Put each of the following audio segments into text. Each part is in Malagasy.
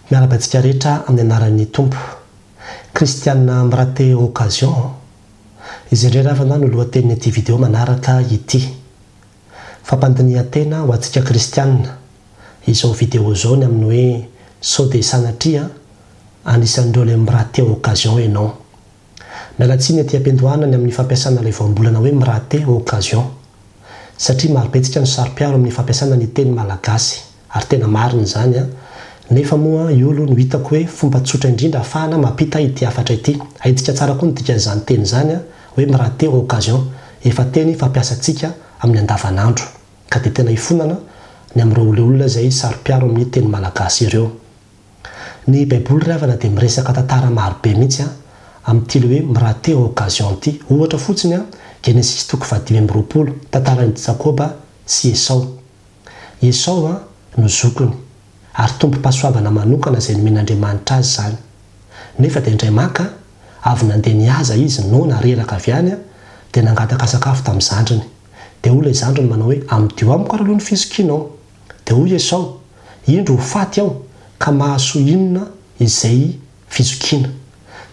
Miarabantsika rehetra amin'ny anaran'ny tompo. Kristiana miraté occasion. Izy indray ravana no lohatenin'ity vidéo manaraka ity. Fampandinihan-tena ho antsika kristiana. Izao vidéo izao ny amin'ny hoe sao dia sanatria anisan'ireo ilay miraté occasion ianao. Mialatsiny aty am-piandohana ny amin'ny fampiasana ilay voambolana hoe miraté occasion. Satria marobetsika ny sarom-piaro amin'ny fampiasana ny teny malagasy ary tena marina izany nefa moa iolo no hitako hoe fomba tsotra indrindra ahafahana mampita ity afatra ity. Haintsika tsara koa ny dikan'izany teny izany hoe miraté occasion, efa teny fampiasantsika amin'ny andavanandro ka dia tena hifonana ny amin'ireo olona izay sarom-piaro amin'ny teny malagasy ireo. Ny baiboly ravana dia miresaka tantara marobe mihitsy amin'ity hoe miraté occasion ity. Ohatra fotsiny Genesis 5:20 tantaran'i Jakoba sy Esau. Esau no zokiny ary tompo-pahasoavana manokana izay nomen'Andriamanitra azy izany. Nefa dia indray maka avy nandeha nihaza izy nona reraka avy any dia nangataka sakafo tamin'ny zandriny. Dia hoy ilay zandriny manao hoe amidio amiko ary aloha ny fizokinao. Dia hoy Esau, indro ho faty aho ka mahasoa inona izay fizokiana.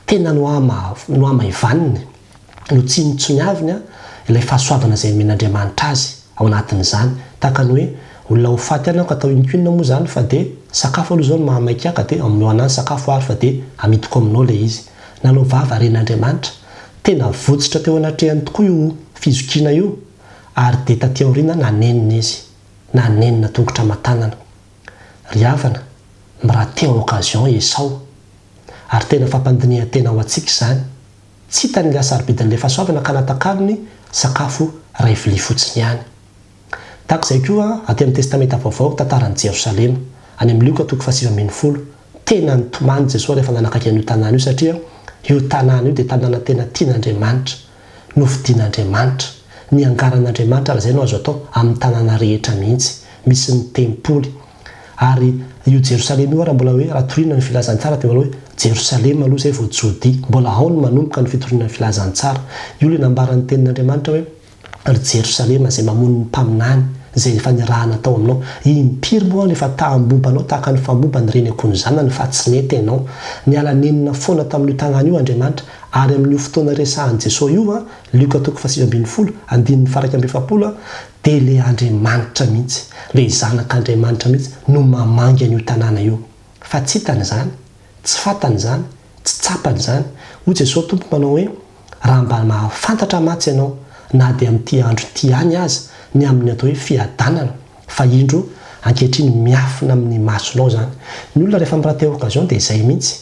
Tena no ama ivaniny no tsy nitsoniaviny ilay fahasoavana izay nomen'Andriamanitra azy ao anatin'izany. Tahaka ny hoe olona ho faty ihany ka atao inona moa izany fa dia sakafo aloha izao no mahamaika ka dia amin'ny anany sakafo ary fa dia amidiko aminao ilay izy. Nanao vava ren'Andriamanitra. Tena votsitra teo anatrehany tokoa io fizokiana io ary dia taty aoriana nanenina izy. Nanenina tongotra matanana. Ry havana, miraté occasion Esau. Ary tena fampandinihan-tena ho antsika izany. Tsy hitany ilay sarobidin'ilay fahasoavana ka natakalony sakafo iray vilia fotsiny ihany. Tahaka izay koa aty amin'ny testamenta vaovao tantaran'i Jerosalema any amin'ny Luka 7:10. Tena nitomany Jesosy rehefa nanakaiky an'io tanàna io satria io tanàna io dia tanàna tena tian'Andriamanitra, novidian'Andriamanitra, niangaran'Andriamanitra raha izay no azo atao amin'ny tanàna rehetra mihitsy. Misy ny tempoly ary io Jerosalema io raha mbola hoe raha toriana ny filazantsara dia mbola hoe Jerosalema aloha izay vao Jodia. Mbola ao no manomboka ny fitoriana ny filazantsara. Io ilay nambaran'ny tenin'Andriamanitra hoe ry Jerosalema izay mamono ny mpaminany izay efa nirahana tao aminao. Impiry moa rehefa tahambombanao tahaka ny fambomba ny reneko ny zanany fa tsy nety ianao. Niala nenina foana tamin'io tanàna io Andriamanitra ary amin'io fotoana resahan'i Jesosy io Luka 7:20 dia ilay Andriamanitra mihitsy, ilay zanak'Andriamanitra mihitsy no mamangy an'io tanàna io. Fa tsy hitany izany, tsy fantany izany, tsy tsapany izany. Hoy Jesosy tompo manao hoe raha mba mahafantatra matsy ianao na dia amin'ity andro ity ihany aza ny amin'ny atao hoe fiadanana fa indro ankehitriny miafina amin'ny masonao izany. Ny olona rehefa miraté occasion dia izay mihitsy.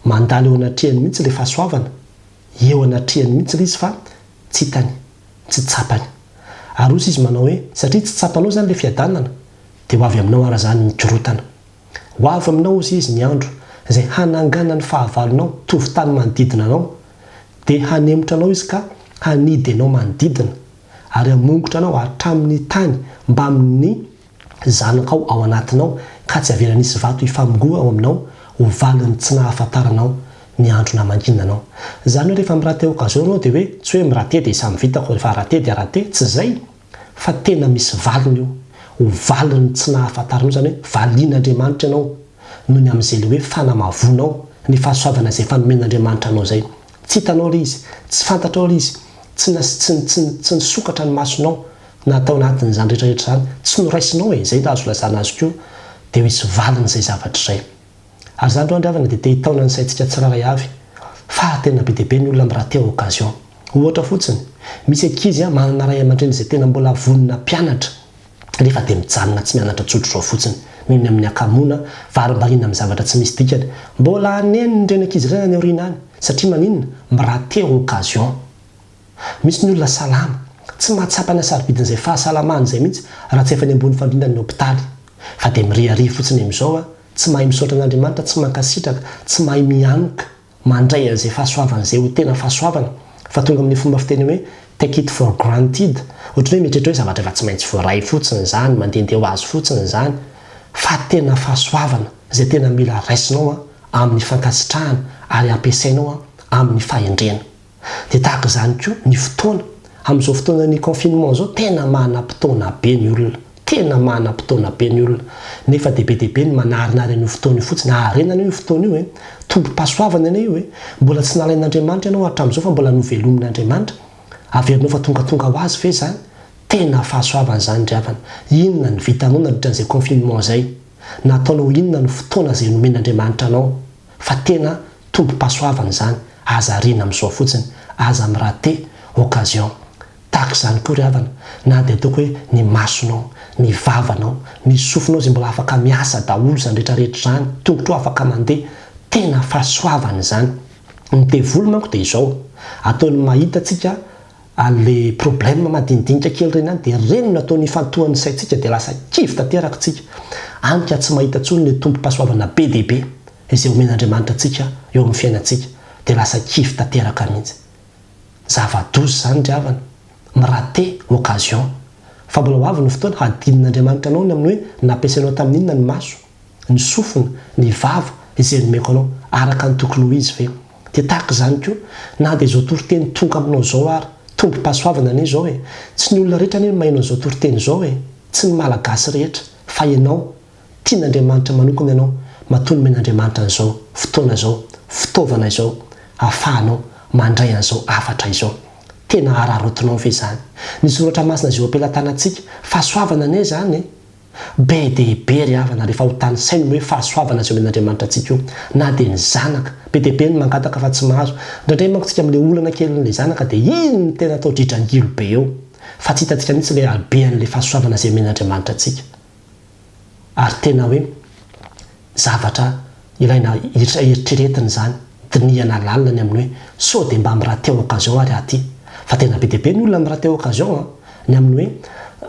Mandalo eo anatrehany mihitsy ilay fahasoavana. Eo anatrehany mihitsy ilay izy fa tsy hitany, tsy tsapany. Ary hoy izy manao hoe satria tsy tsapanao izany ilay fiadanana dia ho avy aminao ara izany ny korotana. Ho avy aminao izy ny andro izay hanangana ny fahavalonao tovy tany manodidina anao dia hanemotra anao izy ka hanidy ianao manodidina ary hamongotra anao hatramin'ny tany mba amin'ny zanakao ao anatinao ka tsy averan'isy vato hifamongoa ao aminao ho valiny tsy nahafantaranao ny andro namanginana anao. Izany hoe rehefa miraté occasion anao dia hoe tsy hoe miraté dia samy vitako rehefa raté dia raté, tsy izay fa tena misy valiny io. Ho valiny tsy nahafantaranao izany hoe valian'Andriamanitra ianao noho ny amin'izay hoe fanamavonao ny fahasoavana izay fanomen'Andriamanitra anao izay. Tsy hitanao ilay izy, tsy fantatrao ilay izy, tsy nisokatra ny masonao natao anatin'izany rehetrarehetra izany, tsy noraisinao izay azo lazana azy koa dia misy valiny izay zavatra izay. Ary izany andro ravana dia te hitaona ny saintsika tsiraray avy fa tena be deaibe ny olona miraté occasion. Ohatra fotsiny misy ankizy manana ray aman-dreny izay tena mbola vonona mpianatra nefa dia mijanona tsy mianatra tsotra izao fotsiny nohony amin'ny akamoana varim-bahina amin'ny zavatra tsy misy dikany. Mbola haneny ny reny ankizy ireny any aoriana any satria maninona miraté occasion. Misy ny olona salama tsy mahatsapana sarobidin'izay fahasalamana izay mihitsy raha tsy efa ny ambony fandrinany ny hopitaly fa dia miriharihy fotsiny amin'izao tsy mahay misaotra an'Andriamanitra, tsy mankasitraka, tsy mahay mianoka mandray an'izay fahasoavana izay ho tena fahasoavana fa tonga amin'ny fomba fiteny hoe take it for granted. Ohatry hoe mieritreritra hoe zavatra efa tsy maintsy voaray fotsiny izany, mandehandeha ho azy fotsiny izany fa tena fahasoavana izay tena mila raisinao amin'ny fankasitrahana ary ampiasainao amin'ny fahendrena. Dia tahaka izany koa ny fotoana. Amin'izao fotoana ny confinement izao tena manam-potoana be ny olona. tena manam-potoana be ny olona nefa debe ny manarinary an'io fotoana io fotsiny arenana io fotoana io tombo-pasoavana ane io mbola tsy nalain'Andriamanitra ianao hatramin'izao fa mbola novelomin'Andriamanitra averinao fa tonga ho azy ve zany tena fahasoavana zany ry havana inona ny vitanao nandritran'izay confinement zay nataonao inona ny fotoana zay nomen'Andriamanitra anao fa tena tombo-pasoavana zany aza rina amin'izao fotsiny aza mirate occasion tahaka izany koa ry havana na dia ataoko hoe ny masonao ny vavanao ny sofinao zay mbola afaka miasa daholo zany rehetrarehetra zany tongotro afaka mandeha tena fahasoavana zany ny devoly manko dia izao ataony mahita tsika ale problème madinidinika kely reny any dia reny no ataony fantohan'ny saintsika dia lasa kivy tanteraka tsika anka tsy mahita tsony ny tombo-pasoavana be dehibe izay omen'Andriamanitra atsika eo amin'ny fiainantsika dia lasa kivy tanteraka mihitsy zava-dozy zany ry havana mirate occasion fa mbola ho avy ny fotoana hadinon'Andriamanitra anao ny amin'ny hoe nampiasainao tamin'inona ny maso ny sofina ny vava izay nomeko anao araka ny tokony ho izy ve dia tahaka izany koa na dia izao toriteny tonga aminao zao ary tombo-pasoavana ane zao tsy ny olona rehetra ane mahainao zao toriteny zao tsy ny malagasy rehetra fa ianao tian'Andriamanitra manokana ianao matony men'Andriamanitra an'izao fotoana zao fitaovana izao ahafahanao mandray an'izao afatra izao tena ararotinao ve zany ny soratra masina zay ampelantanantsika fahasoavana ane zany be dehibe ry havana rehefa ho tany sainy hoe fahasoavana zay omen'Andriamanitra atsika io na dia ny zanaka be dehibe ny mangataka fa tsy mahazo indraindray manko tsika amin'ilay olana kely n'ilay zanaka dia iny ny tena atao dridrangilo be eo fa tsy hitantsika mihitsy ilay albean'ilay fahasoavana zay omen'Andriamanitra atsika ary tena hoe zavatra ilaina eritreretiny zany diniana lalina ny amin'ny hoe sao dia mba mirate occasion ary aty fa tena be dehibe ny olona mirate occasion ny amin'ny hoe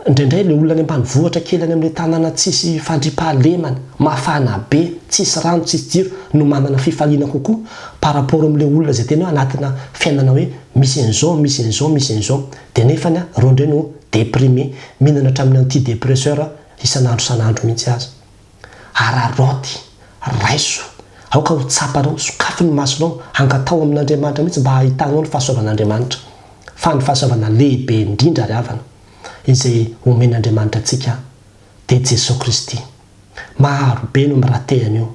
indraindray le olona any ambanivohitra kely any amin'ilay tanàna tsisy fandriampahalemana mafana be tsisy rano tsisy jiro no manana fifaliana kokoa par rapport amin'ilay olona zay tena hoe anatina fiainana hoe misy an'izao dia nefany rondre no déprimé mihinana hatramin'ny antidépresseur isan'andro mihitsy azy araroty raiso aoka ho tsapanao sokafy ny masonao angatao amin'Andriamanitra mihitsy mba hahitanao ny fahasoavan'Andriamanitra fa ny fahasoavana lehibe indrindra ry havana izay omen'Andriamanitra atsika dia Jesosy Kristy maro be no miratehana io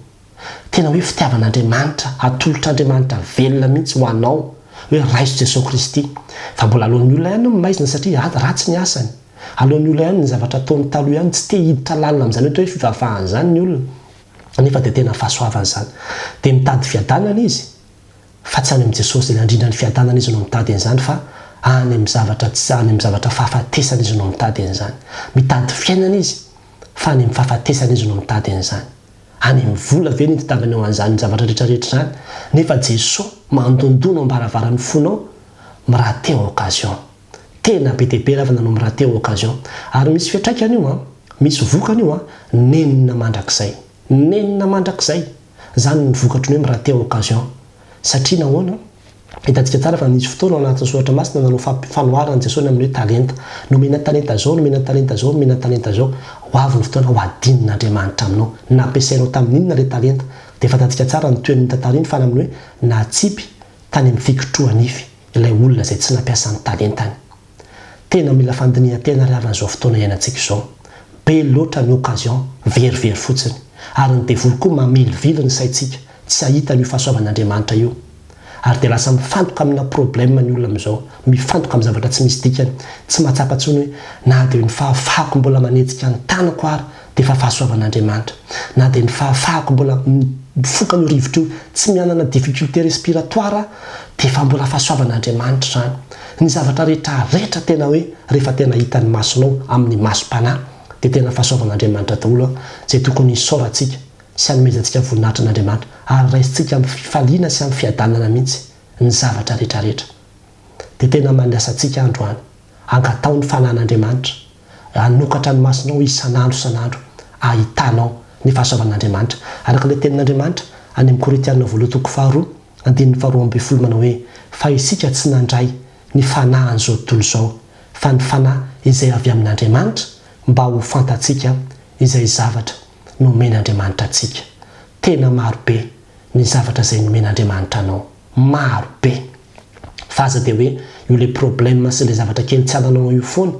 tena hoe fitiavan'Andriamanitra atolotr'Andriamanitra velona mihitsy ho anao hoe raiso Jesosy Kristy fa mbola alohan'ny olona ihany no maizina satria ratsy ny asany alohan'ny olona ihany ny zavatra ataony taloha ihany tsy te hiditra lalina amin'izany hoe fivavahana zany ny olona nefa dia tena fahasoavana zany dia mitady fiadanana izy fa tsy any amin'i Jesosy ilay andrindra ny fiadanana izy no mitady an'izany fa any amin'ny zavatra fahafatesana izy no mitady an'izany mitady fiainana izy fa any amin'ny fahafatesana izy no mitady an'izany any amin'ny vola ve ny titavany eo an'izany ny zavatra rehetrarehetra zany nefa Jesosy mandondona ambaravarany fonao mirate occasion tena be dehibe ravana no mirate occasion ary misy fiatraikany io misy vokany io nenina mandrakizay zany ny vokatry ny hoe mirate occasion satria nahoana hitantsika tsara fa nisy fotoana ao anatin'ny soratra masina nanao fanoharana Jesosy amin'ny hoe talenta nomena talenta zao ho avy ny fotoana ho adinon'Andriamanitra aminao nampiasainao tamin'inona ilay talenta dia fatantsika tsara ny toen'ny tantariny fa amin'ny hoe natsipy tany amin'ny fikotrohanify ilay olona zay tsy nampiasa ny talentany tena mila fandinihan-tena ry havan'izao fotoana iainantsika izao be loatra ny occasion verivery fotsiny ary ny devoly koa mamelivily ny saintsika tsy hahita ny fahasoavan'Andriamanitra io ary dia lasa mifantoka amina problème ny olona amin'izao mifantoka amin'ny zavatra tsy misy dikany tsy mahatsapa tsony hoe na dia ny fahafahako mbola manetsika ny tanako ary dia efa fahasoavan'Andriamanitra na dia ny fahafahako mbola mifoka ny rivotra io tsy mianana difficulté respiratoire dia efa mbola fahasoavan'Andriamanitra zany ny zavatra rehetrarehetra tena hoe rehefa tena hitany masonao amin'ny masom-panahy dia tena fahasoavan'Andriamanitra daholo zay tokony hisaorantsika sy hanomezantsika voninahitra an'Andriamanitra ary raisintsika amin'ny fifaliana sy amin'ny fiadanana mihitsy ny zavatra rehetrarehetra dia tena mandasantsika androany angatao ny fanahin'Andriamanitra anokatra ny masonao isan'andro ahitanao ny fahasoavan'Andriamanitra araka ilay tenin'Andriamanitra any amin'ny Korintiana voalohany toko 2:12 manao hoe fa isika tsy nandray ny fanahin'izao tontolo izao fa ny fanahy izay avy amin'Andriamanitra mba ho fantatsika izay zavatra nomen'Andriamanitra atsika tena maro be ny zavatra izay nomen'Andriamanitra anao maro be fa aza dia hoe io le problème sy le zavatra kely tsy ananao io foana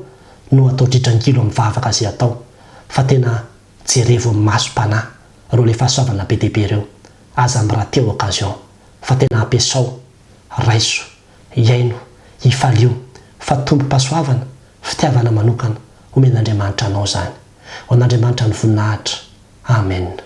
no atao dridrangilo amin'ny vavaka izay atao fa tena jerevo amin'ny masom-panahy reo le fahasoavana be dehibe ireo aza amin'ny raha teo occasion fa tena ampiasao raiso iaino hifalio fa tombo-pasoavana fitiavana manokana homen'Andriamanitra anao zany ho an'Andriamanitra ny voninahitra amen.